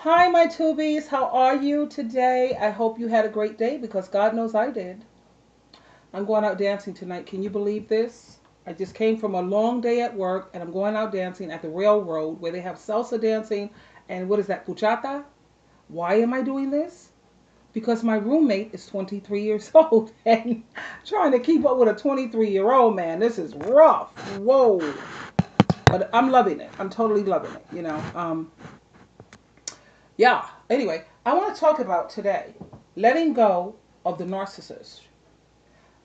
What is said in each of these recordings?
Hi, my tubies. How are you today? I hope you had a great day because God knows I did. I'm going out dancing tonight. Can you believe this? I just came from a long day at work and I'm going out dancing at the railroad where they have salsa dancing and what is that, puchata? Why am I doing this? Because my roommate is 23 years old and trying to keep up with a 23-year-old man. This is rough. Whoa. But I'm loving it. I'm totally loving it. Yeah. Anyway, I want to talk about today letting go of the narcissist.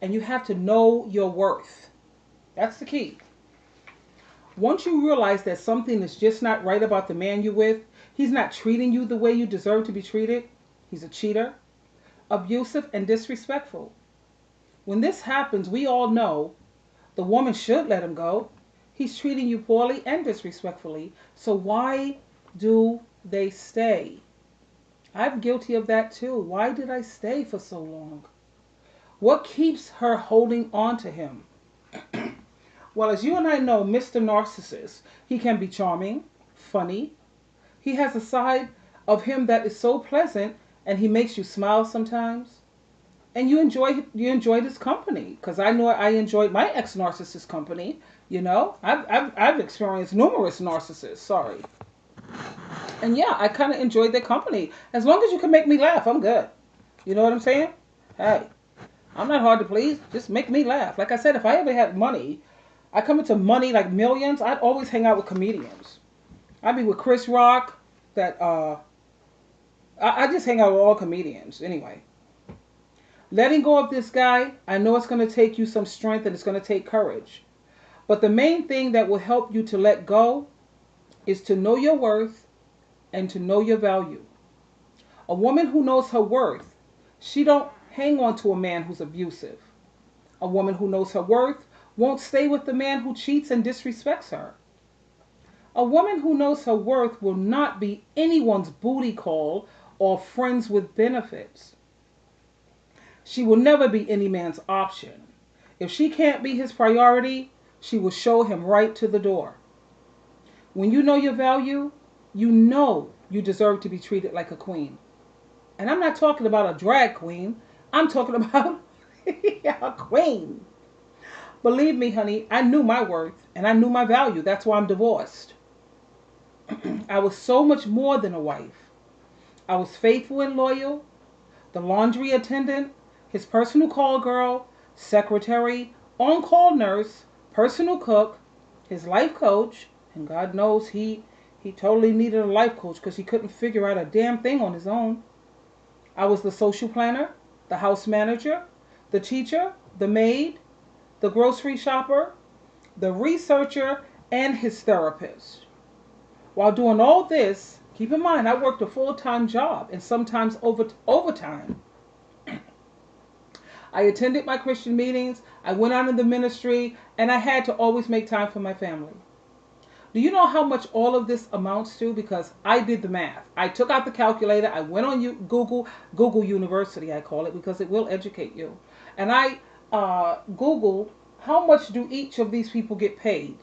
And you have to know your worth. That's the key. Once you realize that something is just not right about the man you're with, he's not treating you the way you deserve to be treated, he's a cheater, abusive, and disrespectful. When this happens, we all know the woman should let him go. He's treating you poorly and disrespectfully. So why do they stay? I'm guilty of that too. Why did I stay for so long? What keeps her holding on to him? Well, as you and I know, Mr. Narcissist, he can be charming, funny. He has a side of him that is so pleasant and he makes you smile sometimes. And you enjoy his company because I know I enjoyed my ex-narcissist company. I've experienced numerous narcissists. Sorry. And yeah, I kind of enjoyed their company. As long as you can make me laugh, I'm good. You know what I'm saying? Hey, I'm not hard to please. Just make me laugh. Like I said, if I ever had money, I come into money like millions, I'd always hang out with comedians. I'd be with Chris Rock. That I just hang out with all comedians. Anyway, letting go of this guy, I know it's going to take you some strength and it's going to take courage. But the main thing that will help you to let go is to know your worth and to know your value. A woman who knows her worth, she don't hang on to a man who's abusive. A woman who knows her worth won't stay with the man who cheats and disrespects her. A woman who knows her worth will not be anyone's booty call or friends with benefits. She will never be any man's option. If she can't be his priority, she will show him right to the door. When you know your value, you know you deserve to be treated like a queen. And I'm not talking about a drag queen. I'm talking about a queen. Believe me, honey, I knew my worth and I knew my value. That's why I'm divorced. I was so much more than a wife. I was faithful and loyal, the laundry attendant, his personal call girl, secretary, on-call nurse, personal cook, his life coach, and God knows he totally needed a life coach because he couldn't figure out a damn thing on his own. I was the social planner, the house manager, the teacher, the maid, the grocery shopper, the researcher, and his therapist. While doing all this, keep in mind I worked a full-time job and sometimes overtime. I attended my Christian meetings, I went out in the ministry, and I had to always make time for my family. Do you know how much all of this amounts to? Because I did the math. I took out the calculator, I went on Google University, I call it, because it will educate you. And I Googled how much do each of these people get paid.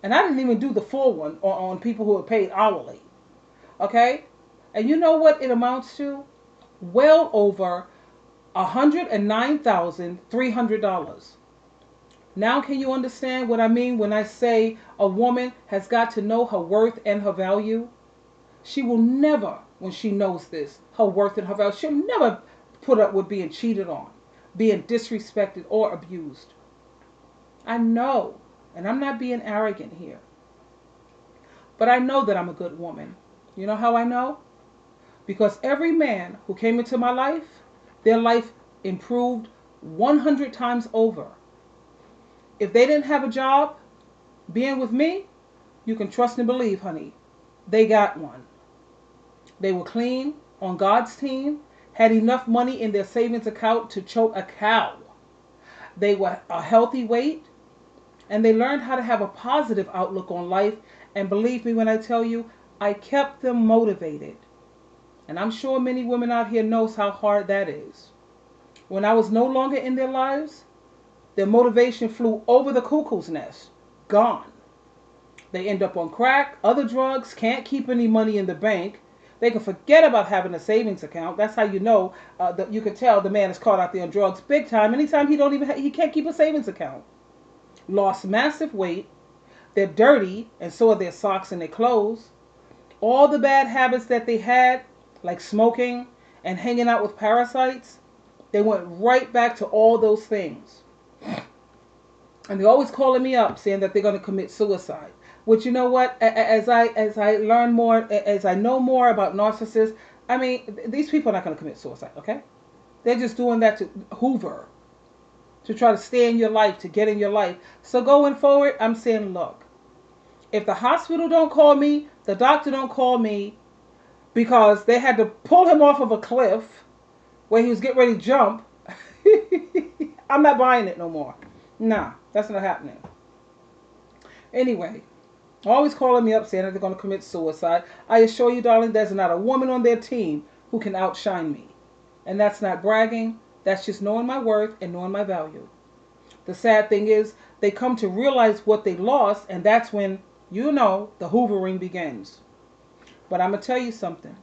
And I didn't even do the full one on people who are paid hourly. Okay? And you know what it amounts to? Well over $109,300. Now can you understand what I mean when I say a woman has got to know her worth and her value? She will never, when she knows this, her worth and her value, she'll never put up with being cheated on, being disrespected or abused. I know, and I'm not being arrogant here, but I know that I'm a good woman. You know how I know? Because every man who came into my life, their life improved 100 times over. If they didn't have a job, being with me, you can trust and believe, honey, they got one. They were clean, on God's team, had enough money in their savings account to choke a cow. They were a healthy weight, and they learned how to have a positive outlook on life. And believe me when I tell you, I kept them motivated. And I'm sure many women out here knows how hard that is. When I was no longer in their lives, their motivation flew over the cuckoo's nest. Gone. They end up on crack, other drugs, can't keep any money in the bank, They can forget about having a savings account. That's how you know that you can tell the man is caught out there on drugs big time. Anytime he don't even he can't keep a savings account. Lost massive weight. They're dirty, and so are their socks and their clothes. All the bad habits that they had, like smoking and hanging out with parasites, they went right back to all those things. And they're always calling me up saying that they're going to commit suicide. Which, you know what? As I learn more, as I know more about narcissists, I mean, these people are not going to commit suicide. Okay, they're just doing that to hoover, to try to stay in your life, to get in your life. So going forward, I'm saying, look, if the hospital don't call me, the doctor don't call me because they had to pull him off of a cliff where he was getting ready to jump, I'm not buying it no more. Nah, that's not happening. Anyway, always calling me up saying that they're going to commit suicide. I assure you, darling, there's not a woman on their team who can outshine me. And that's not bragging. That's just knowing my worth and knowing my value. The sad thing is they come to realize what they lost, and that's when, you know, the hoovering begins. But I'm going to tell you something.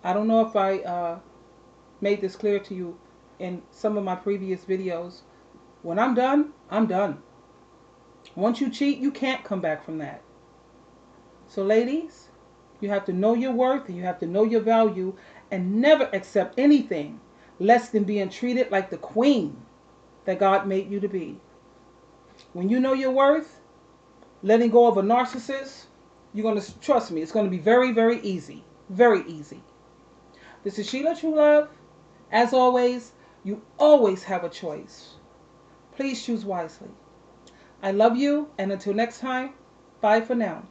I don't know if I made this clear to you in some of my previous videos. When I'm done, I'm done. Once you cheat, you can't come back from that. So ladies, you have to know your worth and you have to know your value and never accept anything less than being treated like the queen that God made you to be. When you know your worth, letting go of a narcissist, you're going to, trust me, it's going to be very, very easy. Very easy. This is Sheila True Love. As always, you always have a choice. Please choose wisely. I love you, and until next time, bye for now.